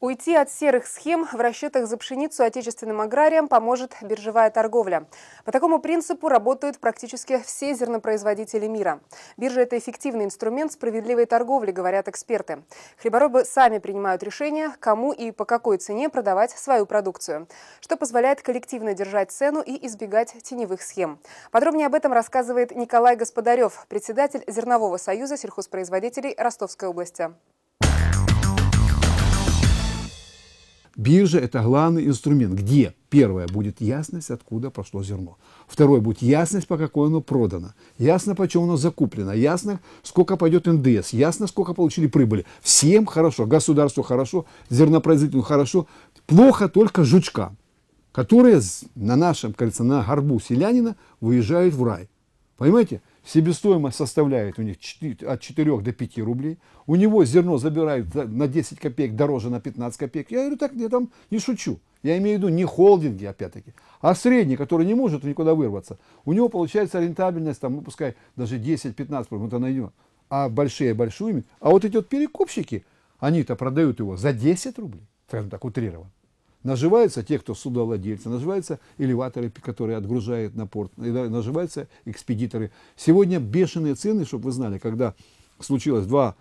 Уйти от серых схем в расчетах за пшеницу отечественным аграриям поможет биржевая торговля. По такому принципу работают практически все зернопроизводители мира. Биржа – это эффективный инструмент справедливой торговли, говорят эксперты. Хлеборобы сами принимают решение, кому и по какой цене продавать свою продукцию, что позволяет коллективно держать цену и избегать теневых схем. Подробнее об этом рассказывает Николай Господарев, председатель Зернового союза сельхозпроизводителей Ростовской области. Биржа – это главный инструмент, где, первое, будет ясность, откуда пошло зерно. Второе, будет ясность, по какой оно продано. Ясно, почем оно закуплено. Ясно, сколько пойдет НДС. Ясно, сколько получили прибыли. Всем хорошо, государству хорошо, зернопроизводителю хорошо. Плохо только жучкам, которые на нашем, кажется, на горбу селянина выезжают в рай. Понимаете? Себестоимость составляет у них от 4 до 5 рублей. У него зерно забирают на 10 копеек дороже на 15 копеек. Я говорю, так я там не шучу. Я имею в виду не холдинги, опять-таки, а средний, который не может никуда вырваться. У него получается рентабельность, там, ну, пускай даже 10-15%, это найдет. А большую. А вот эти вот перекупщики, они-то продают его за 10 рублей, скажем так, утрированно. Наживаются те, кто судовладельцы, наживаются элеваторы, которые отгружают на порт, наживаются экспедиторы. Сегодня бешеные цены, чтобы вы знали, когда случилось 2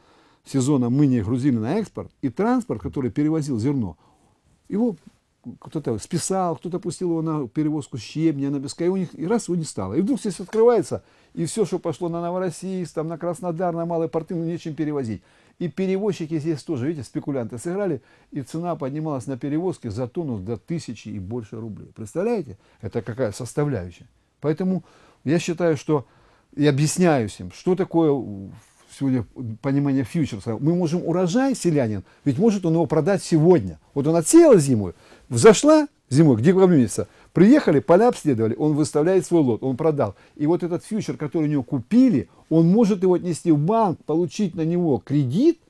сезона мы не грузили на экспорт, и транспорт, который перевозил зерно, его кто-то списал, кто-то пустил его на перевозку щебня, на песка, и у них и раз его не стало. И вдруг здесь открывается, и все, что пошло на Новороссийск, там, на Краснодар, на малые порты, ну, нечем перевозить. И перевозчики здесь тоже, видите, спекулянты сыграли, и цена поднималась на перевозки за тонну до 1000 и больше рублей. Представляете? Это какая составляющая. Поэтому я считаю, что и объясняю им, что такое сегодня понимание фьючерса. Мы можем урожай, селянин, ведь может он его продать сегодня. Вот он отсеял зимой, взошла зимой, к декабрю месяца, приехали, поля обследовали, он выставляет свой лот, он продал. И вот этот фьючер, который у него купили, он может его отнести в банк, получить на него кредит,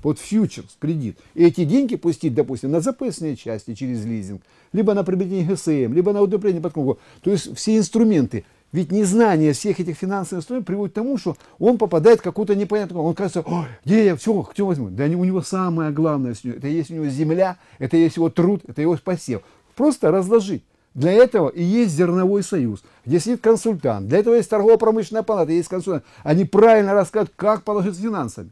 вот фьючерс, кредит, и эти деньги пустить, допустим, на запасные части через лизинг, либо на приобретение ГСМ, либо на удобрение подкормку. То есть все инструменты. Ведь незнание всех этих финансовых инструментов приводит к тому, что он попадает в какую-то непонятную... Он кажется, ой, где я все возьму? Да у него самое главное, это есть у него земля, это есть его труд, это его посев. Просто разложить. Для этого и есть зерновой союз, где сидит консультант. Для этого есть торгово-промышленная палата, есть консультант. Они правильно рассказывают, как положить с финансами.